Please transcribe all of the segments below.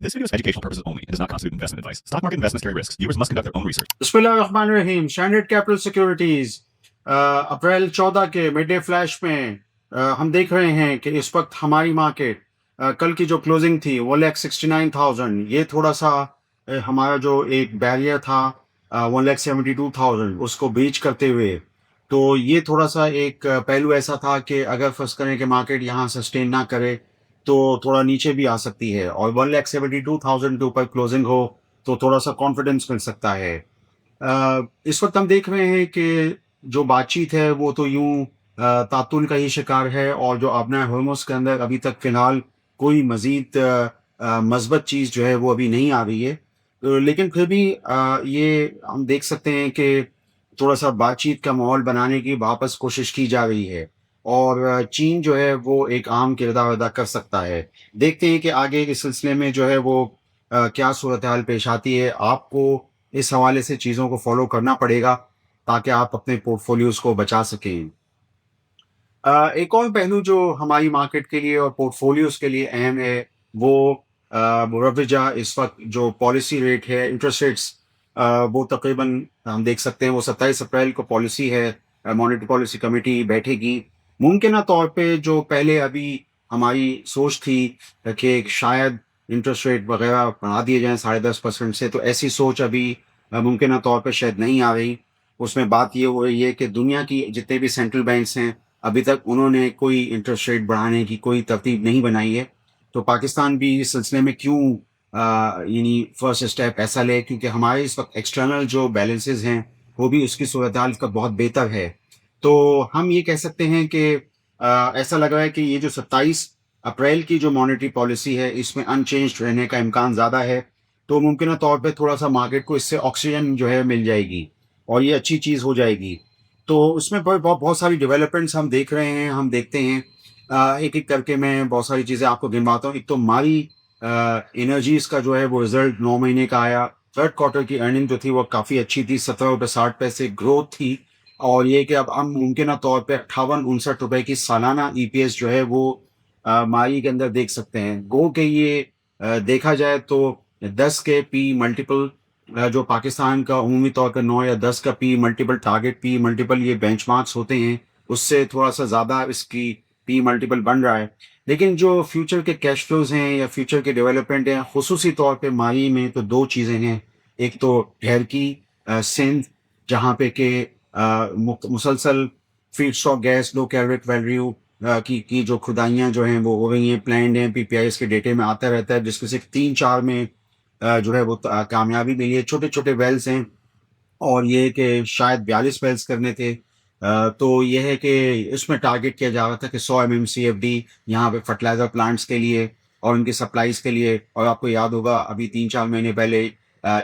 This video is for educational purposes only. It does not constitute investment advice. Stock market investments carry risks. Viewers must conduct their own research. बिस्मिल्लाहिर्रहमानिर्रहीम। Standard capital securities अप्रैल 14 के mid day flash में हम देख रहे हैं कि इस वक्त हमारी मार्केट कल की जो क्लोजिंग थी 1,69,000, ये थोड़ा सा हमारा जो एक बैरियर था 1,72,000 उसको ब्रीच करते हुए, तो ये थोड़ा सा एक पहलू ऐसा था कि अगर फर्ज करें कि मार्केट यहाँ सस्टेन ना करे तो थोड़ा नीचे भी आ सकती है, और 1,72,000 के ऊपर क्लोजिंग हो तो थोड़ा सा कॉन्फिडेंस मिल सकता है। इस वक्त हम देख रहे हैं कि जो बातचीत है वो तो यूं तातुल का ही शिकार है, और जो अपना हॉर्मोस के अंदर अभी तक फिलहाल कोई मजीद मस्बत चीज़ जो है वो अभी नहीं आ रही है। लेकिन फिर भी ये हम देख सकते हैं कि थोड़ा सा बातचीत का माहौल बनाने की वापस कोशिश की जा रही है, और चीन जो है वो एक अहम किरदार अदा कर सकता है। देखते हैं कि आगे के सिलसिले में जो है वो क्या सूरत हाल पेश आती है। आपको इस हवाले से चीज़ों को फॉलो करना पड़ेगा ताकि आप अपने पोर्टफोलियोज़ को बचा सकें। एक और पहलू जो हमारी मार्केट के लिए और पोर्टफोलियोज़ के लिए अहम है, वो मुरव्विजा इस वक्त जो पॉलिसी रेट है, इंटरेस्ट रेट्स, वो तकरीबन हम देख सकते हैं वो 27 अप्रैल को पॉलिसी है, मॉनेटरी पॉलिसी कमेटी बैठेगी। मुमकिन तौर पे जो पहले अभी हमारी सोच थी कि शायद इंटरेस्ट रेट वगैरह बढ़ा दिए जाएँ 10.5% से, तो ऐसी सोच अभी मुमकिन तौर पे शायद नहीं आ रही। उसमें बात ये हो रही है कि दुनिया की जितने भी सेंट्रल बैंक्स हैं, अभी तक उन्होंने कोई इंटरेस्ट रेट बढ़ाने की कोई तरतीब नहीं बनाई है। तो पाकिस्तान भी इस सिलसिले में क्यों यानी फर्स्ट स्टेप ऐसा ले, क्योंकि हमारे इस वक्त एक्सटर्नल जो बैलेंसेस हैं वो भी उसकी सूरत हाल का बहुत बेहतर है। तो हम ये कह सकते हैं कि ऐसा लग रहा है कि ये जो 27 अप्रैल की जो मॉनेटरी पॉलिसी है इसमें अनचेंज्ड रहने का इम्कान ज़्यादा है। तो मुमकिन तौर पे थोड़ा सा मार्केट को इससे ऑक्सीजन जो है मिल जाएगी, और ये अच्छी चीज़ हो जाएगी। तो उसमें बहुत सारी डेवलपमेंट्स हम देख रहे हैं, हम देखते हैं। एक-एक करके मैं बहुत सारी चीज़ें आपको गिनवाता हूँ। एक तो मारी एनर्जीज़ का जो है वो रिज़ल्ट 9 महीने का आया। थर्ड क्वार्टर की अर्निंग जो थी वो काफ़ी अच्छी थी, ₹17.60 ग्रोथ थी, और ये कि अब हम मुमकिन तौर पे 58-59 रुपए की सालाना ईपीएस जो है वो मारी के अंदर देख सकते हैं। गो के ये देखा जाए तो 10 के पी मल्टीपल, जो पाकिस्तान का उमूमी तौर पर 9 या 10 का P multiple, target P multiple, ये बेंचमार्क्स होते हैं, उससे थोड़ा सा ज़्यादा इसकी पी मल्टीपल बन रहा है। लेकिन जो फ्यूचर के कैश फ्लोज़ हैं या फ्यूचर के डेवलपमेंट हैं, खुसूसी तौर पे माही में तो 2 चीज़ें हैं। एक तो ढेर की सिंध, जहाँ पे कि मुसलसल फीडस्टॉक गैस लो कैलोरीक वैल्यू की जो खुदाइयाँ जो हैं वो हो रही हैं, प्लान्ड हैं, पीपीआईएस के डेटे में आता रहता है, जिसमें से 3-4 में जो है वो कामयाबी मिली है। छोटे-छोटे वेल्स हैं, और ये कि शायद 42 वेल्स करने थे। तो ये है कि इसमें टारगेट किया जा रहा था कि 100 एमएमसीएफडी यहाँ पे फर्टिलाइज़र प्लांट्स के लिए और उनकी सप्लाईज़ के लिए। और आपको याद होगा अभी 3-4 महीने पहले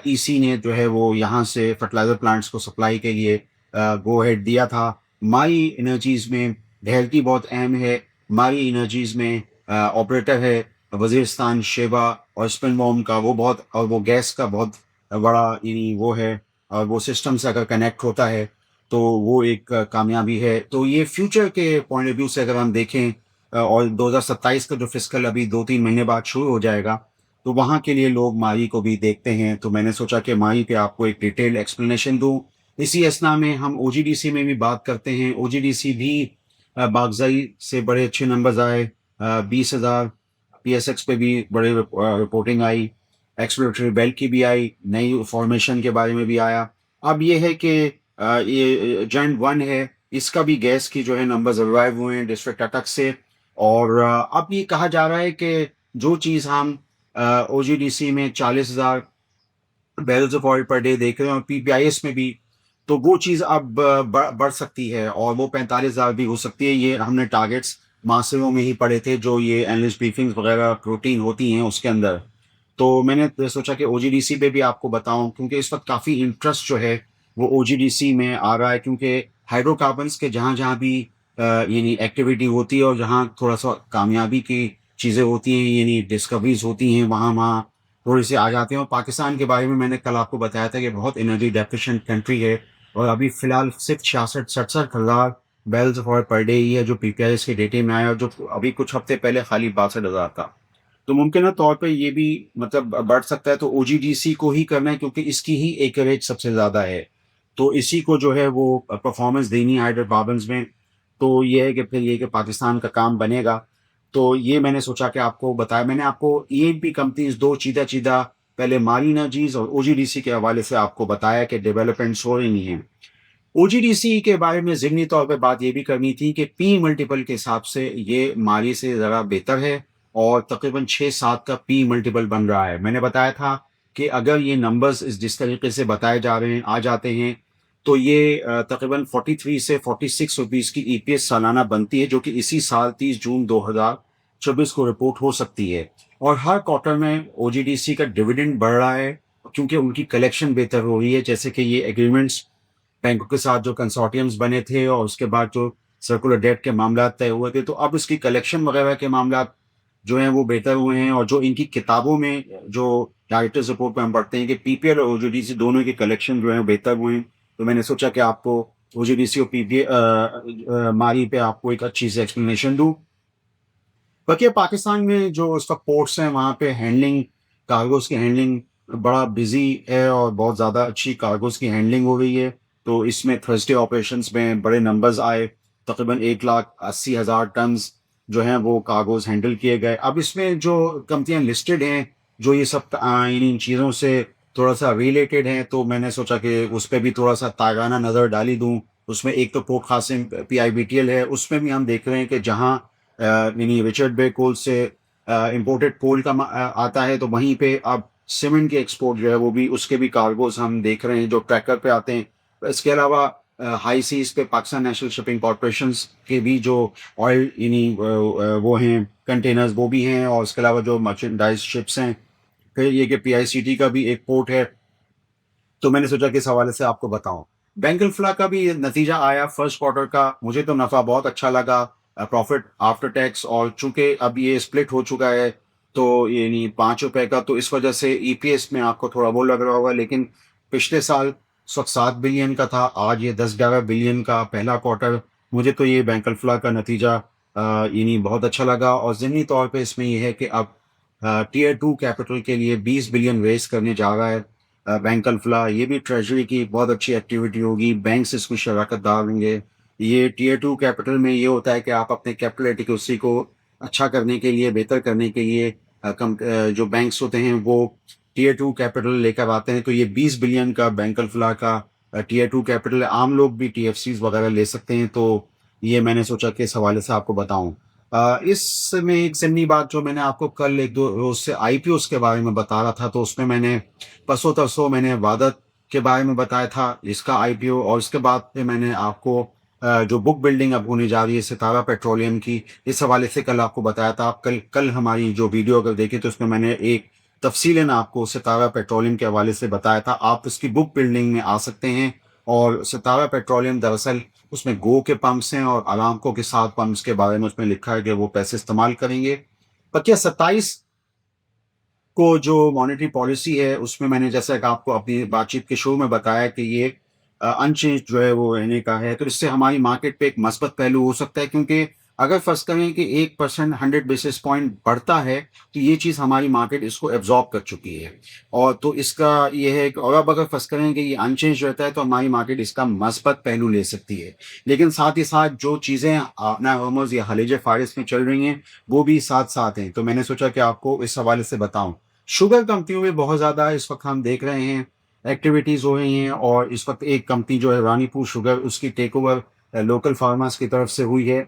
ईसी ने जो है वो यहाँ से फर्टिलाइज़र प्लांट्स को सप्लाई के लिए गो अहेड दिया था। माई एनर्जीज़ में ढेल्की बहुत अहम है। माई एनर्जीज़ में ऑपरेटर है वज़ीरिस्तान शेबा, और स्पिनबॉर्न का वो बहुत, और वो गैस का बहुत बड़ा यानी वो है, और वो सिस्टम से अगर कनेक्ट होता है तो वो एक कामयाबी है। तो ये फ्यूचर के पॉइंट ऑफ व्यू से अगर हम देखें, और 2027 का जो फिस्कल अभी 2-3 महीने बाद शुरू हो जाएगा, तो वहाँ के लिए लोग माही को भी देखते हैं। तो मैंने सोचा कि माही पे आपको एक डिटेल्ड एक्सप्लेनेशन दूँ। इसी असना में हम ओजीडीसी में भी बात करते हैं। ओजीडीसी भी बागज़ई से बड़े अच्छे नंबर्स आए, 20,000। पीएसएक्स पे भी बड़े रिपोर्टिंग आई, एक्सप्लोरेटरी बेल्ट की भी आई, नई फॉर्मेशन के बारे में भी आया। अब ये है कि ये जॉइंट वन है, इसका भी गैस की जो है नंबर्स रिवाइव हुए हैं डिस्ट्रिक्ट अटक से। और अब ये कहा जा रहा है कि जो चीज़ हम ओजीडीसी में 40,000 barrels of oil per day देख रहे हैं, और पीपीआईएस में भी, तो वो चीज़ अब बढ़ सकती है, और वो 45,000 भी हो सकती है। ये हमने टारगेट्स मासिकों में ही पढ़े थे, जो ये एनालिस्ट ब्रीफिंग्स वगैरह रूटीन होती हैं उसके अंदर। तो मैंने सोचा कि ओजीडीसी पे भी आपको बताऊं, क्योंकि इस वक्त काफ़ी इंटरेस्ट जो है वो ओजीडीसी में आ रहा है, क्योंकि हाइड्रोकार्बन्स के जहाँ जहाँ भी यानी एक्टिविटी होती है, और जहाँ थोड़ा सा कामयाबी की चीज़ें होती हैं, यानी डिस्कवरीज होती हैं, वहाँ वहाँ थोड़ी सी आ जाते हैं। और पाकिस्तान के बारे में मैंने कल आपको बताया था कि बहुत एनर्जी डेफिशिएंट कंट्री है, और अभी फ़िलहाल सिर्फ 66-67 हज़ार barrels of oil per day ही है जो पीपीआईएस के डेटे में आया, और जो अभी कुछ हफ्ते पहले खाली 62,000 था। तो मुमकिन तौर पे ये भी मतलब बढ़ सकता है, तो ओजीडीसी को ही करना है क्योंकि इसकी ही एकरेज सबसे ज़्यादा है। तो इसी को जो है वो परफॉर्मेंस देनी है हाइड्रोकार्बन्स में। तो ये है कि फिर ये कि पाकिस्तान का काम बनेगा। तो ये मैंने सोचा कि आपको बताया। मैंने आपको ईएनपी कंपनीज़ 2 चीदा-चीदा पहले मारी एनर्जीज़ और ओजीडीसी के हवाले से आपको बताया कि डेवलपमेंट्स हो रही हैं। ओजीडीसी के बारे में ज़िमनी तौर पे बात ये भी करनी थी कि पी मल्टीपल के हिसाब से ये माली से ज़रा बेहतर है और तकरीबन 6-7 का पी मल्टीपल बन रहा है। मैंने बताया था कि अगर ये नंबर्स जिस तरीके से बताए जा रहे हैं, आ जाते हैं, तो ये तकरीबन 43 से 46 रुपीज़ की ईपीएस सालाना बनती है, जो कि इसी साल 30 जून 2024 को रिपोर्ट हो सकती है। और हर क्वार्टर में ओजीडीसी का डिविडेंड बढ़ रहा है क्योंकि उनकी कलेक्शन बेहतर हो रही है, जैसे कि ये एग्रीमेंट्स बैंकों के साथ जो कंसोर्टियम्स बने थे और उसके बाद जो सर्कुलर डेट के मामला तय हुए थे, तो अब इसकी कलेक्शन वगैरह के मामला जो हैं वो बेहतर हुए हैं। और जो इनकी किताबों में जो डायरेक्टर्स रिपोर्ट में हम पढ़ते हैं कि पीपीएल और ओजीडीसी दोनों के कलेक्शन जो हैं बेहतर हुए हैं। तो मैंने सोचा कि आपको ओजीडीसी और पीपीएल मारी पे आपको एक अच्छी सी एक्सप्लेनेशन दूँ। बाकी अब पाकिस्तान में जो उसका पोर्ट्स हैं वहाँ पे हैंडलिंग, कार्गोज़ की हैंडलिंग बड़ा बिज़ी है और बहुत ज़्यादा अच्छी कार्गोज़ की हैंडलिंग हो रही है। तो इसमें थर्सडे ऑपरेशंस में बड़े नंबर्स आए, तकरीबन 1,80,000 टन्स जो हैं वो कार्गोज़ हैंडल किए गए। अब इसमें जो कंपनियाँ लिस्टेड हैं, जो ये सब इन चीज़ों से थोड़ा-सा रिलेटेड हैं, तो मैंने सोचा कि उस पे भी थोड़ा-सा ताराना नज़र डाल ही दूँ। उसमें एक तो पोर्ट क़ासिम पीआईबीटीएल है, उसमें भी हम देख रहे हैं कि जहाँ यानी रिचर्ड बे कोल से इम्पोर्टेड कोल का आता है, तो वहीं पे अब सीमेंट की एक्सपोर्ट जो है वो भी उसके भी कार्गोज़ हम देख रहे हैं जो ट्रैकर पे आते हैं। इसके अलावा हाई सीज़ पे पाकिस्तान नेशनल शिपिंग कॉर्पोरेशंस के भी जो ऑयल यानी वो हैं कंटेनर्स वो भी हैं, और इसके अलावा जो मर्चेंडाइज़ शिप्स हैं। फिर ये कि पीआईसीटी का भी एक पोर्ट है। तो मैंने सोचा कि इस हवाले से आपको बताऊँ। बैंक ऑफ का भी नतीजा आया फर्स्ट क्वार्टर का, मुझे तो नफ़ा बहुत अच्छा लगा, प्रॉफिट आफ्टर टैक्स, और चूँकि अब ये स्प्लिट हो चुका है, तो यानी ₹5 का, तो इस वजह से ईपीएस में आपको थोड़ा वो लग रहा होगा, लेकिन पिछले साल इस वक़्त 7 बिलियन का था, आज ये 10-11 बिलियन का पहला क्वार्टर। मुझे तो ये बैंक ऑफ का नतीजा यानी बहुत अच्छा लगा, और ज़िमनी तौर पे इसमें ये है कि अब टियर 2 कैपिटल के लिए 20 बिलियन रेज़ करने जा रहा है बैंक अल्फला। ये भी ट्रेजरी की बहुत अच्छी एक्टिविटी होगी, बैंक्स इसमें शराकत डालेंगे। ये टियर 2 कैपिटल में ये होता है कि आप अपने कैपिटल एडिक्वेसी को अच्छा करने के लिए, बेहतर करने के लिए जो बैंक्स होते हैं वो टियर 2 कैपिटल लेकर आते हैं। तो ये 20 बिलियन का बैंक अल्फला का टियर 2 कैपिटल है। आम लोग भी टीएफसीज़ वगैरह ले सकते हैं, तो ये मैंने सोचा कि इस हवाले से आपको बताऊँ। इसमें एक ज़िमनी बात जो मैंने आपको कल 1-2 रोज़ से आईपीओज़ के बारे में बता रहा था, तो उसमें मैंने परसों-तरसों मैंने वादत के बारे में बताया था, इसका आईपीओ, और उसके बाद फिर मैंने आपको जो बुक बिल्डिंग अब होने जा रही है सितारा पेट्रोलियम की, इस हवाले से कल आपको बताया था। आप कल कल हमारी जो वीडियो अगर देखें तो उसमें मैंने एक तफ़सीलन आपको सितारा पेट्रोलियम के हवाले से बताया था। आप इसकी बुक बिल्डिंग में आ सकते हैं, और सितारा पेट्रोलियम दरअसल उसमें गो के पंप्स हैं और अरामको के 7 पंप्स के बारे में उसमें लिखा है कि वो पैसे इस्तेमाल करेंगे। बकिया 27 को जो मॉनेटरी पॉलिसी है, उसमें मैंने जैसा कि आपको अपनी बातचीत के शुरू में बताया कि ये अनचेंज्ड जो है वो रहने का है। तो इससे हमारी मार्केट पे एक मस्बत पहलू हो सकता है, क्योंकि अगर फ़र्ज़ करें कि 1% 100 बेसिस पॉइंट बढ़ता है, तो ये चीज़ हमारी मार्केट इसको एब्ज़ॉर्ब कर चुकी है। और तो इसका ये है कि, और अब अगर फ़र्ज़ करें कि ये अनचेंज्ड रहता है, तो हमारी मार्केट इसका मस्बत पहलू ले सकती है। लेकिन साथ ही साथ जो चीज़ें ना होर्मुज़ या खलीज फ़ारिस में चल रही हैं, वो भी साथ-साथ हैं। तो मैंने सोचा कि आपको इस हवाले से बताऊँ। शुगर कंपनियों में बहुत ज़्यादा इस वक़्त हम देख रहे हैं एक्टिविटीज़ हो रही हैं, और इस वक़्त एक कंपनी जो है रानीपुर शुगर, उसकी टेक ओवर लोकल फार्मर्स की तरफ से हुई है।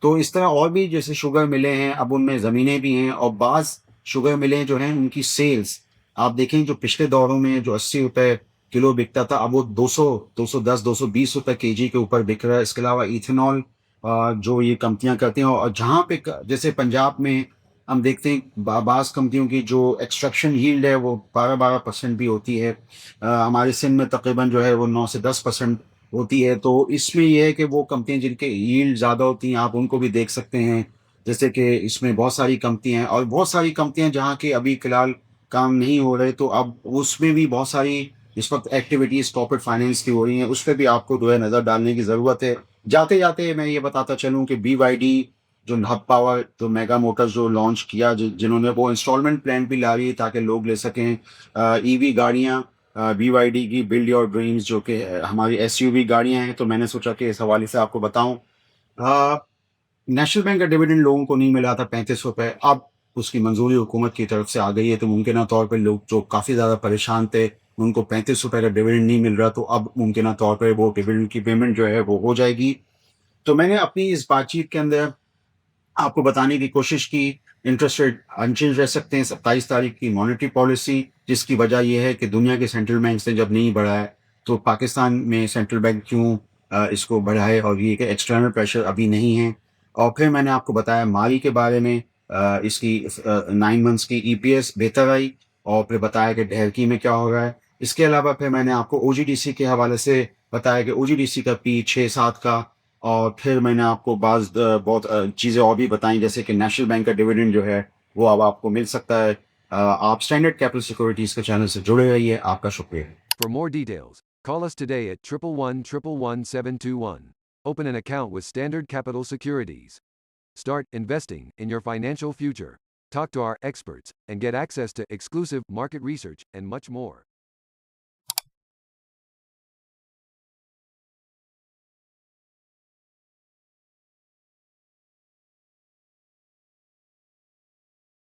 तो इस तरह और भी जैसे शुगर मिलें हैं, अब उनमें ज़मीनें भी हैं, और बाज़ शुगर मिलें जो हैं उनकी सेल्स आप देखें, जो पिछले दौरों में जो ₹80 किलो बिकता था, अब वो 200, 210, ₹220 केजी के ऊपर बिक रहा है। इसके अलावा इथेनॉल जो ये कंपनियाँ करती हैं, और जहाँ पे क जैसे पंजाब में हम देखते हैं बाज़ कंपनियों की जो एक्सट्रैक्शन यील्ड है वो 12-12% भी होती है। हमारे सिंध में तकरीबन जो है वो 9 से 10% होती है। तो इसमें ये है कि वो कंपनियाँ जिनके यील्ड ज़्यादा होती हैं, आप उनको भी देख सकते हैं। जैसे कि इसमें बहुत सारी कंपनियाँ हैं, और बहुत सारी कंपनियाँ जहाँ के अभी फ़िलहाल काम नहीं हो रहे, तो अब उसमें भी बहुत सारी इस वक़्त एक्टिविटीज़ कॉर्पोरेट फाइनेंस की हो रही हैं, उस पे भी आपको जो है नज़र डालने की ज़रूरत है। जाते-जाते मैं ये बताता चलूँ कि बीवाईडी जो हब पावर जो मेगा मोटर्स जो लॉन्च किया, जिन्होंने वो इंस्टॉलमेंट प्लान भी ला रही है ताकि लोग ले सकें ईवी गाड़ियाँ। BYD की बिल्ड योर ड्रीम्स जो कि हमारी SUV गाड़ियाँ हैं, तो मैंने सोचा कि इस हवाले से आपको बताऊं। नेशनल बैंक का डिविडेंड लोगों को नहीं मिला था 35 रुपए, अब उसकी मंजूरी हुकूमत की तरफ से आ गई है, तो मुमकिन तौर पर लोग जो काफ़ी ज़्यादा परेशान थे, उनको 35 रुपए का डिविडेंड नहीं मिल रहा, तो अब मुमकिन तौर पर वो डिविडेंड की पेमेंट जो है वो हो जाएगी। तो मैंने अपनी इस बातचीत के अंदर आपको बताने की कोशिश की, इंटरेस्ट रेट अनचेंज रह सकते हैं 27 तारीख की मॉनेटरी पॉलिसी, जिसकी वजह यह है कि दुनिया के सेंट्रल बैंक ने जब नहीं बढ़ाया, तो पाकिस्तान में सेंट्रल बैंक क्यों इसको बढ़ाए, और ये कि एक्सटर्नल प्रेशर अभी नहीं है। और फिर मैंने आपको बताया माली के बारे में, इसकी 9 मंथ्स की EPS बेहतर आई, और फिर बताया कि ढहरकी में क्या हो रहा है। इसके अलावा फिर मैंने आपको OGDC के हवाले से बताया कि OGDC का P 6-7 का, और फिर मैंने आपको बहुत चीज़ें और भी बताई, जैसे कि नेशनल बैंक का डिविडेंड जो है वो अब आपको मिल सकता है। आप स्टैंडर्ड कैपिटल सिक्योरिटीज़ के चैनल से जुड़े रहिए। आपका शुक्रिया। For more details, call us today at 111-111-721. Open an account with Standard Capital Securities. Start investing in your financial future. Talk to our experts and get access to exclusive market research and much more.